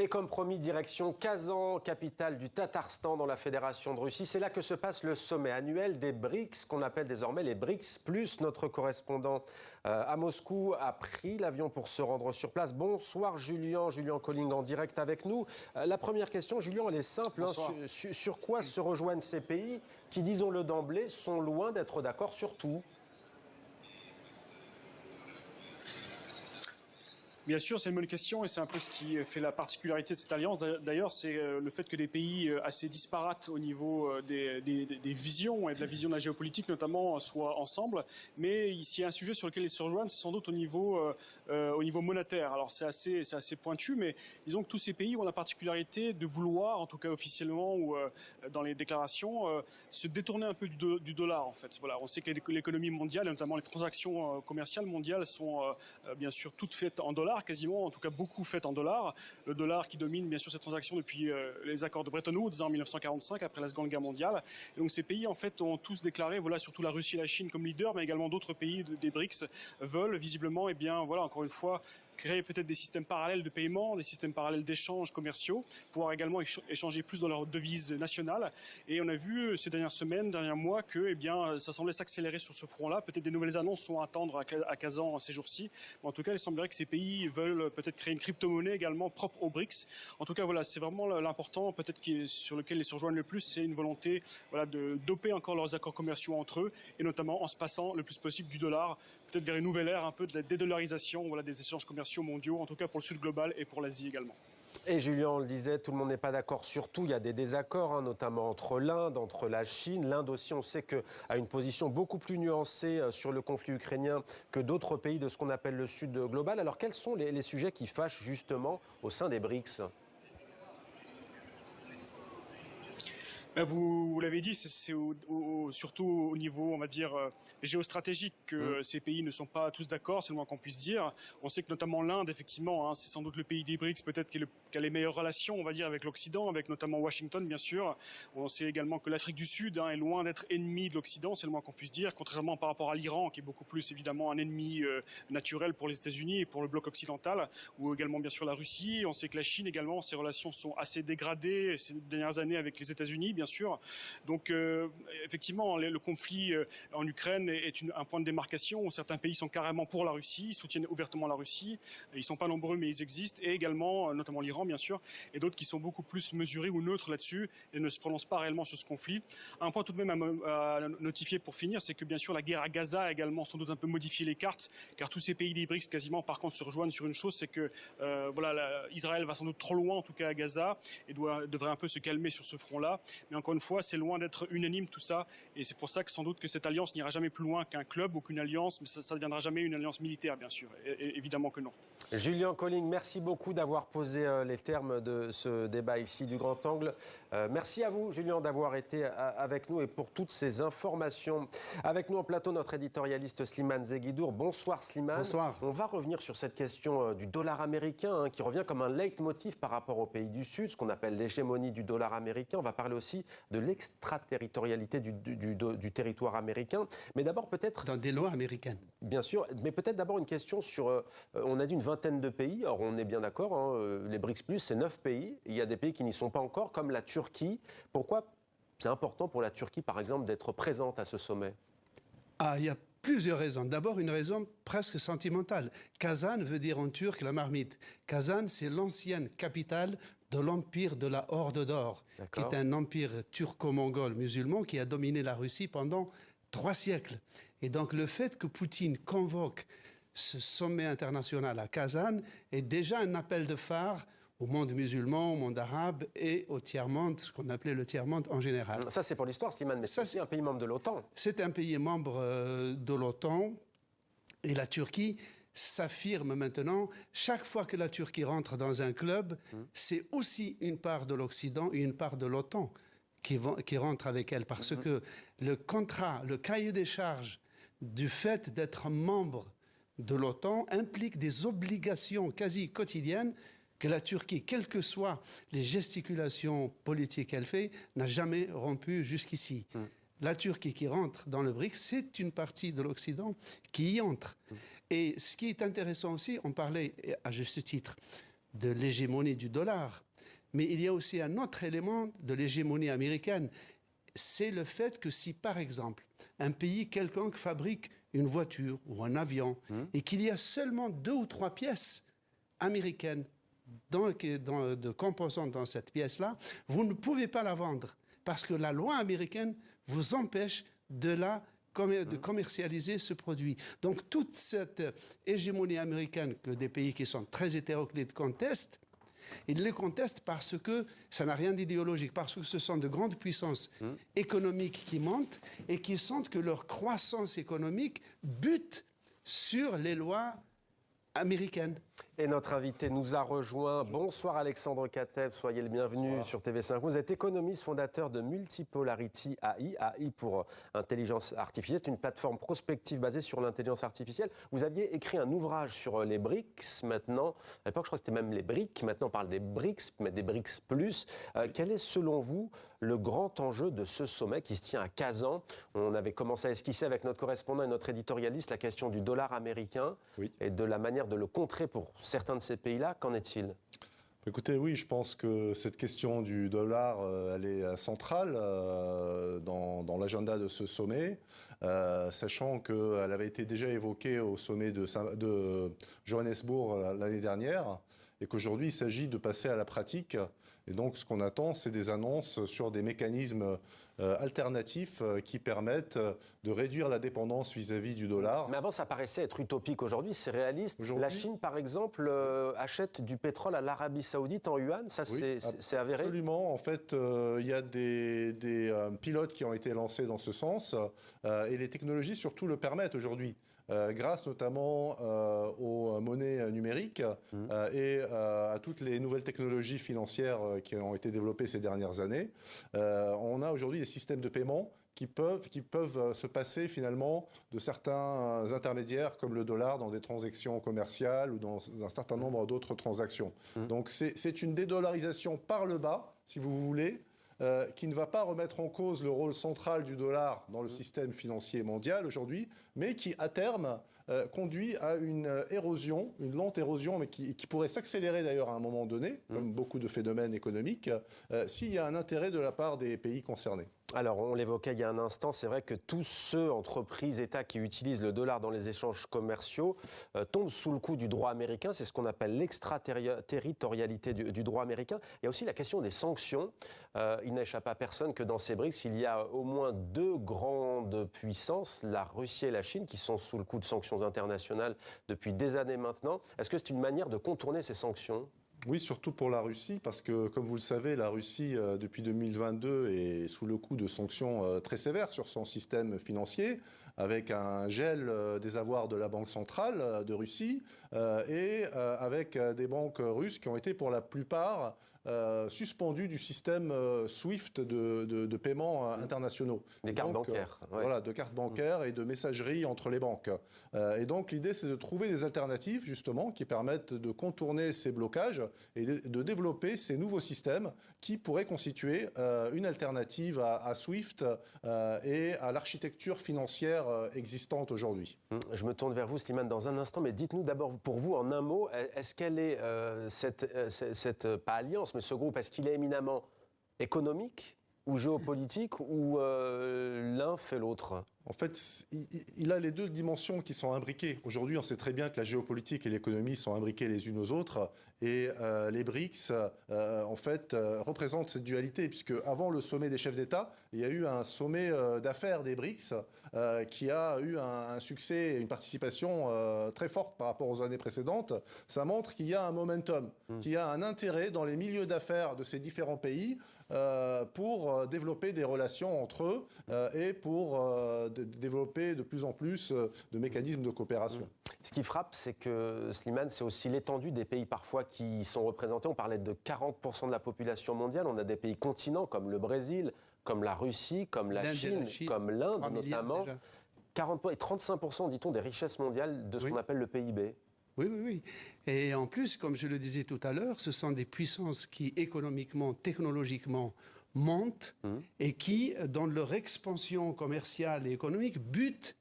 Et comme promis, direction Kazan, capitale du Tatarstan dans la Fédération de Russie. C'est là que se passe le sommet annuel des BRICS, qu'on appelle désormais les BRICS+. Notre correspondant à Moscou a pris l'avion pour se rendre sur place. Bonsoir Julien Colling en direct avec nous. La première question, Julien, elle est simple. Sur quoi se rejoignent ces pays qui, disons-le d'emblée, sont loin d'être d'accord sur tout? Bien sûr, c'est une bonne question et c'est un peu ce qui fait la particularité de cette alliance. D'ailleurs, c'est le fait que des pays assez disparates au niveau des visions et de la vision de la géopolitique notamment soient ensemble. Mais ici, un sujet sur lequel ils se rejoignent, c'est sans doute au niveau monétaire. Alors c'est assez pointu, mais disons que tous ces pays ont la particularité de vouloir, en tout cas officiellement ou dans les déclarations, se détourner un peu du dollar en fait. Voilà, on sait que l'économie mondiale, et notamment les transactions commerciales mondiales, sont bien sûr toutes faites en dollars. Quasiment, en tout cas beaucoup faites en dollars. Le dollar qui domine bien sûr ces transactions depuis les accords de Bretton Woods en 1945, après la Seconde Guerre mondiale. Et donc ces pays en fait ont tous déclaré, voilà, surtout la Russie et la Chine comme leaders, mais également d'autres pays des BRICS veulent visiblement, et bien voilà, encore une fois, créer peut-être des systèmes parallèles de paiement, des systèmes parallèles d'échanges commerciaux, pouvoir également échanger plus dans leur devise nationale. Et on a vu ces dernières semaines, derniers mois, que eh bien, ça semblait s'accélérer sur ce front-là. Peut-être des nouvelles annonces sont à attendre à Kazan ces jours-ci. Mais en tout cas, il semblerait que ces pays veulent peut-être créer une crypto-monnaie également propre aux BRICS. En tout cas, voilà, c'est vraiment l'important, peut-être sur lequel ils se rejoignent le plus, c'est une volonté, voilà, de doper encore leurs accords commerciaux entre eux, et notamment en se passant le plus possible du dollar, peut-être vers une nouvelle ère un peu de la dédollarisation, voilà, des échanges commerciaux mondiaux, en tout cas pour le Sud global et pour l'Asie également. Et Julien, on le disait, tout le monde n'est pas d'accord sur tout. Il y a des désaccords, notamment entre l'Inde, entre la Chine. L'Inde aussi, on sait a une position beaucoup plus nuancée sur le conflit ukrainien que d'autres pays de ce qu'on appelle le Sud global. Alors, quels sont les sujets qui fâchent justement au sein des BRICS ? Vous l'avez dit, c'est surtout au niveau, on va dire, géostratégique que ces pays ne sont pas tous d'accord, c'est le moins qu'on puisse dire. On sait que notamment l'Inde, effectivement, c'est sans doute le pays des BRICS, peut-être qui a les meilleures relations, on va dire, avec l'Occident, avec notamment Washington, bien sûr. On sait également que l'Afrique du Sud est loin d'être ennemi de l'Occident, c'est le moins qu'on puisse dire, contrairement par rapport à l'Iran, qui est beaucoup plus, évidemment, un ennemi naturel pour les États-Unis et pour le bloc occidental, ou également, bien sûr, la Russie. On sait que la Chine, également, ses relations sont assez dégradées ces dernières années avec les États-Unis, bien sûr. Donc effectivement, le conflit en Ukraine est un point de démarcation où certains pays sont carrément pour la Russie, soutiennent ouvertement la Russie. Ils sont pas nombreux, mais ils existent. Et également, notamment l'Iran, bien sûr, et d'autres qui sont beaucoup plus mesurés ou neutres là-dessus et ne se prononcent pas réellement sur ce conflit. Un point tout de même à notifier pour finir, c'est que bien sûr la guerre à Gaza a également sans doute un peu modifié les cartes, car tous ces pays des BRICS quasiment par contre se rejoignent sur une chose, c'est que voilà, Israël va sans doute trop loin en tout cas à Gaza et devrait un peu se calmer sur ce front-là. Mais encore une fois, c'est loin d'être unanime tout ça, et c'est pour ça que sans doute que cette alliance n'ira jamais plus loin qu'un club ou qu'une alliance, mais ça ne deviendra jamais une alliance militaire, bien sûr, et évidemment que non. Julien Colling, merci beaucoup d'avoir posé les termes de ce débat ici du Grand Angle. Merci à vous, Julien, d'avoir été avec nous et pour toutes ces informations. Avec nous en plateau, notre éditorialiste Slimane Zeguidour. Bonsoir Slimane. Bonsoir. On va revenir sur cette question du dollar américain qui revient comme un leitmotiv par rapport aux pays du Sud, ce qu'on appelle l'hégémonie du dollar américain. On va parler aussi de l'extraterritorialité du territoire américain. Mais d'abord peut-être... Dans des lois américaines. Bien sûr, mais peut-être d'abord une question sur... on a dit une vingtaine de pays, alors on est bien d'accord, les BRICS+, c'est 9 pays. Il y a des pays qui n'y sont pas encore, comme la Turquie. Pourquoi c'est important pour la Turquie, par exemple, d'être présente à ce sommet ? Il y a plusieurs raisons. D'abord, une raison presque sentimentale. Kazan veut dire en turc la marmite. Kazan, c'est l'ancienne capitale de l'empire de la Horde d'Or, qui est un empire turco-mongol musulman qui a dominé la Russie pendant 3 siècles. Et donc le fait que Poutine convoque ce sommet international à Kazan est déjà un appel de phare au monde musulman, au monde arabe et au tiers-monde, ce qu'on appelait le tiers-monde en général. Ça, c'est pour l'histoire, Slimane, mais c'est aussi un pays membre de l'OTAN. C'est un pays membre de l'OTAN, et la Turquie s'affirme maintenant. Chaque fois que la Turquie rentre dans un club, c'est aussi une part de l'Occident et une part de l'OTAN qui rentre avec elle, parce que le contrat, le cahier des charges du fait d'être membre de l'OTAN implique des obligations quasi quotidiennes que la Turquie, quelles que soient les gesticulations politiques qu'elle fait, n'a jamais rompues jusqu'ici. La Turquie qui rentre dans le BRICS, c'est une partie de l'Occident qui y entre. Et ce qui est intéressant aussi, on parlait à juste titre de l'hégémonie du dollar. Mais il y a aussi un autre élément de l'hégémonie américaine. C'est le fait que si, par exemple, un pays quelconque fabrique une voiture ou un avion et qu'il y a seulement 2 ou 3 pièces américaines de composantes dans cette pièce-là, vous ne pouvez pas la vendre parce que la loi américaine vous empêche de commercialiser ce produit. Donc toute cette hégémonie américaine que des pays qui sont très hétéroclites contestent, ils les contestent parce que ça n'a rien d'idéologique, parce que ce sont de grandes puissances économiques qui montent et qui sentent que leur croissance économique bute sur les lois américaines. Et notre invité nous a rejoint. Bonsoir Alexandre Katev, soyez le bienvenu sur TV5. Vous êtes économiste, fondateur de Multipolarity AI, AI pour intelligence artificielle. C'est une plateforme prospective basée sur l'intelligence artificielle. Vous aviez écrit un ouvrage sur les BRICS maintenant. À l'époque, je crois que c'était même les BRICS. Maintenant, on parle des BRICS, mais des BRICS+. Quel est, selon vous, le grand enjeu de ce sommet qui se tient à Kazan? On avait commencé à esquisser avec notre correspondant et notre éditorialiste la question du dollar américain et de la manière de le contrer pour certains de ces pays-là. Qu'en est-il? Écoutez, oui, je pense que cette question du dollar, elle est centrale dans l'agenda de ce sommet, sachant qu'elle avait été déjà évoquée au sommet de Johannesburg l'année dernière, et qu'aujourd'hui, il s'agit de passer à la pratique. Et donc, ce qu'on attend, c'est des annonces sur des mécanismes alternatifs qui permettent de réduire la dépendance vis-à-vis du dollar. Mais avant, ça paraissait être utopique. Aujourd'hui, c'est réaliste. La Chine, par exemple, achète du pétrole à l'Arabie Saoudite en yuan. Ça, c'est avéré? Absolument. En fait, il y a des pilotes qui ont été lancés dans ce sens. Et les technologies, surtout, le permettent aujourd'hui. Grâce notamment aux monnaies numériques et à toutes les nouvelles technologies financières qui ont été développées ces dernières années. On a aujourd'hui des systèmes de paiement qui peuvent se passer finalement de certains intermédiaires comme le dollar dans des transactions commerciales ou dans un certain nombre d'autres transactions. Donc c'est une dédollarisation par le bas, si vous voulez, qui ne va pas remettre en cause le rôle central du dollar dans le système financier mondial aujourd'hui, mais qui, à terme, conduit à une érosion, une lente érosion, mais qui pourrait s'accélérer d'ailleurs à un moment donné, comme beaucoup de phénomènes économiques, s'il y a un intérêt de la part des pays concernés. Alors, on l'évoquait il y a un instant, c'est vrai que tous ceux, entreprises, États qui utilisent le dollar dans les échanges commerciaux tombent sous le coup du droit américain. C'est ce qu'on appelle l'extraterritorialité du droit américain. Il y a aussi la question des sanctions. Il n'échappe à personne que dans ces BRICS, il y a au moins 2 grandes puissances, la Russie et la Chine, qui sont sous le coup de sanctions internationales depuis des années maintenant. Est-ce que c'est une manière de contourner ces sanctions ? Oui, surtout pour la Russie, parce que, comme vous le savez, la Russie, depuis 2022, est sous le coup de sanctions très sévères sur son système financier, avec un gel des avoirs de la Banque centrale de Russie et avec des banques russes qui ont été pour la plupart suspendues du système SWIFT de paiements internationaux. Des cartes bancaires. Voilà, de cartes bancaires et de messagerie entre les banques. Et donc l'idée, c'est de trouver des alternatives, justement, qui permettent de contourner ces blocages et de développer ces nouveaux systèmes qui pourraient constituer une alternative à SWIFT et à l'architecture financière existante aujourd'hui. Je me tourne vers vous, Slimane, dans un instant, mais dites-nous d'abord, pour vous, en un mot, est-ce qu'elle est, cette pas alliance, mais ce groupe, est-ce qu'il est éminemment économique ou géopolitique ou l'un fait l'autre ? En fait, il a les 2 dimensions qui sont imbriquées. Aujourd'hui, on sait très bien que la géopolitique et l'économie sont imbriquées les unes aux autres. Et les BRICS, en fait, représentent cette dualité, puisque avant le sommet des chefs d'État, il y a eu un sommet d'affaires des BRICS qui a eu un succès et une participation très forte par rapport aux années précédentes. Ça montre qu'il y a un momentum, qu'il y a un intérêt dans les milieux d'affaires de ces différents pays pour développer des relations entre eux et pour développer de plus en plus de mécanismes de coopération. Ce qui frappe, c'est que, Slimane, c'est aussi l'étendue des pays parfois qui sont représentés. On parlait de 40% de la population mondiale. On a des pays continents comme le Brésil, comme la Russie, comme la Chine, comme l'Inde notamment. 40 et 35%, dit-on, des richesses mondiales de ce qu'on appelle le PIB. Oui. Et en plus, comme je le disais tout à l'heure, ce sont des puissances qui, économiquement, technologiquement, montent et qui, dans leur expansion commerciale et économique, butent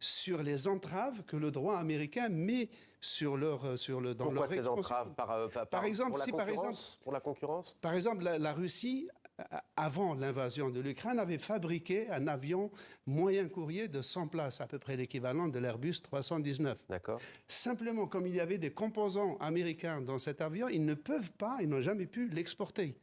sur les entraves que le droit américain met dans leur Pourquoi ces expansion. entraves Par exemple, pour la concurrence? Par exemple, la Russie, avant l'invasion de l'Ukraine, avait fabriqué un avion moyen courrier de 100 places, à peu près l'équivalent de l'Airbus 319. D'accord. Simplement, comme il y avait des composants américains dans cet avion, ils n'ont jamais pu l'exporter.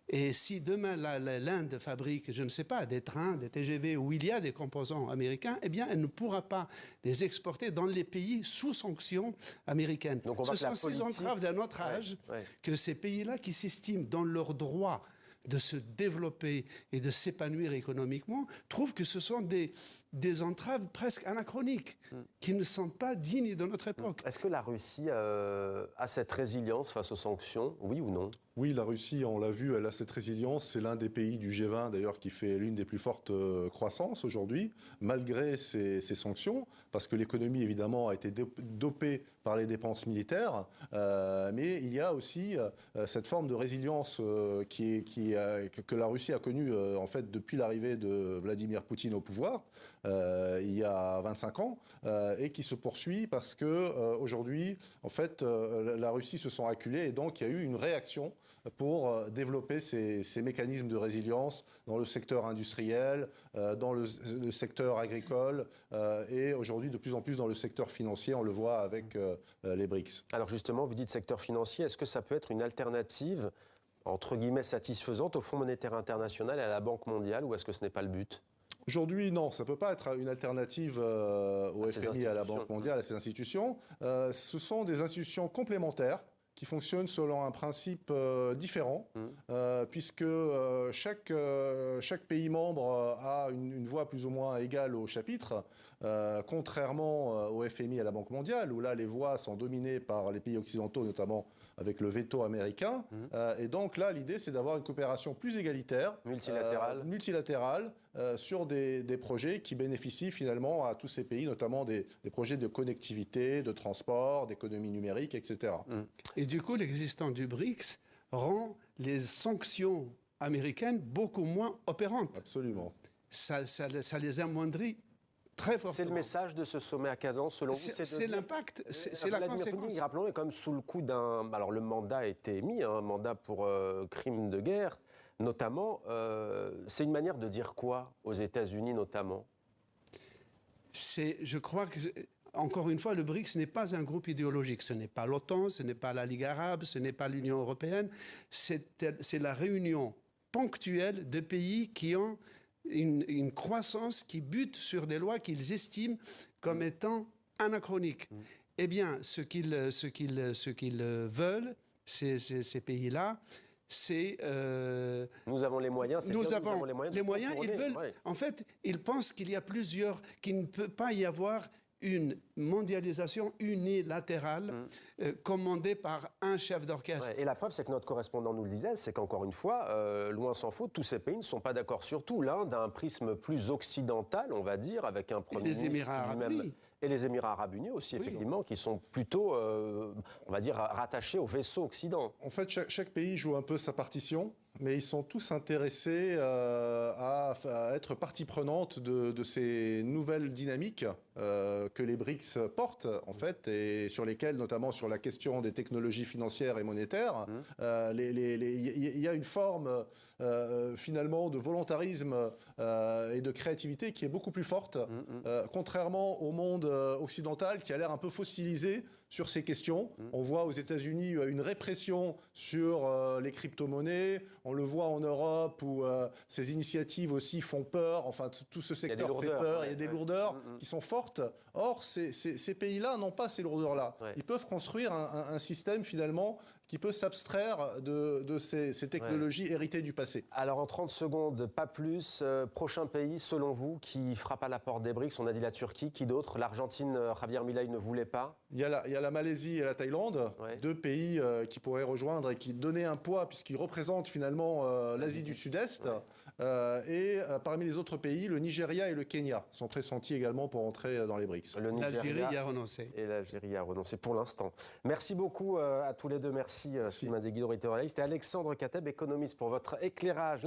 Et si demain l'Inde fabrique, je ne sais pas, des trains, des TGV où il y a des composants américains, eh bien, elle ne pourra pas les exporter dans les pays sous sanctions américaines. Donc ce sont ces entraves d'un autre âge que ces pays-là qui s'estiment dans leur droit de se développer et de s'épanouir économiquement, trouvent que ce sont des entraves presque anachroniques, qui ne sont pas dignes de notre époque. Est-ce que la Russie a cette résilience face aux sanctions, oui ou non? Oui, la Russie, on l'a vu, elle a cette résilience. C'est l'un des pays du G20, d'ailleurs, qui fait l'une des plus fortes croissances aujourd'hui, malgré ces sanctions, parce que l'économie, évidemment, a été dopée par les dépenses militaires. Mais il y a aussi cette forme de résilience que la Russie a connue, en fait, depuis l'arrivée de Vladimir Poutine au pouvoir, il y a 25 ans, et qui se poursuit parce que aujourd'hui, en fait, la Russie se sent acculée, et donc il y a eu une réaction pour développer ces mécanismes de résilience dans le secteur industriel, dans le secteur agricole et aujourd'hui de plus en plus dans le secteur financier, on le voit avec les BRICS. Alors justement, vous dites secteur financier, est-ce que ça peut être une alternative, entre guillemets, satisfaisante au Fonds monétaire international et à la Banque mondiale, ou est-ce que ce n'est pas le but ? Aujourd'hui, non, ça ne peut pas être une alternative au FMI et à la Banque mondiale, à ces institutions. Ce sont des institutions complémentaires qui fonctionnent selon un principe différent, puisque chaque pays membre a une voix plus ou moins égale au chapitre, contrairement au FMI et à la Banque mondiale, où là, les voix sont dominées par les pays occidentaux, notamment avec le veto américain. Et donc là, l'idée, c'est d'avoir une coopération plus égalitaire, multilatérale, sur des projets qui bénéficient finalement à tous ces pays, notamment des projets de connectivité, de transport, d'économie numérique, etc. Et du coup, l'existence du BRICS rend les sanctions américaines beaucoup moins opérantes. Absolument. Ça les amoindrit très fortement. C'est le message de ce sommet à Kazan, selon vous? C'est l'impact, c'est la conséquence. Rappelons, est quand même sous le coup d'un... Alors le mandat a été émis, un mandat pour crime de guerre, notamment. C'est une manière de dire quoi aux États-Unis, notamment? Je crois que... Encore une fois, le BRICS n'est pas un groupe idéologique. Ce n'est pas l'OTAN, ce n'est pas la Ligue arabe, ce n'est pas l'Union européenne. C'est la réunion ponctuelle de pays qui ont une croissance qui bute sur des lois qu'ils estiment comme étant anachroniques. Eh bien, ce qu'ils veulent, ces pays-là, c'est... nous avons les moyens. Nous avons les moyens. Ils veulent... En fait, ils pensent qu'il ne peut pas y avoir une mondialisation unilatérale commandée par un chef d'orchestre. Et la preuve, c'est que notre correspondant nous le disait, c'est qu'encore une fois, loin s'en faut, tous ces pays ne sont pas d'accord sur tout. L'Inde a un prisme plus occidental, on va dire, avec un premier ministre Émirats arabes unis. Et les Émirats arabes unis aussi, effectivement, qui sont plutôt, on va dire, rattachés au vaisseau occident. En fait, chaque pays joue un peu sa partition, mais ils sont tous intéressés à être partie prenante de ces nouvelles dynamiques que les BRICS portent, en fait, et sur lesquelles, notamment sur la question des technologies financières et monétaires, il y a une forme, finalement, de volontarisme et de créativité qui est beaucoup plus forte, contrairement au monde occidental qui a l'air un peu fossilisé sur ces questions. On voit aux États-Unis une répression sur les crypto-monnaies. On le voit en Europe où ces initiatives aussi font peur. Enfin, tout ce secteur fait peur. Il y a des lourdeurs qui sont fortes. Or, ces pays-là n'ont pas ces lourdeurs-là. Ils peuvent construire un système, finalement, qui peut s'abstraire de ces technologies héritées du passé. Alors, en 30 secondes, pas plus. Prochain pays, selon vous, qui frappe à la porte des BRICS? On a dit la Turquie. Qui d'autre? L'Argentine, Javier Milei ne voulait pas. Il y a la Malaisie et la Thaïlande, deux pays qui pourraient rejoindre et qui donnaient un poids, puisqu'ils représentent finalement l'Asie du Sud-Est. Et parmi les autres pays, le Nigeria et le Kenya sont pressentis également pour entrer dans les BRICS. L'Algérie y a renoncé. Et l'Algérie a renoncé pour l'instant. Merci beaucoup à tous les deux. Merci. Sylvain Desguy, rédacteur et Alexandre Kateb, économiste, pour votre éclairage.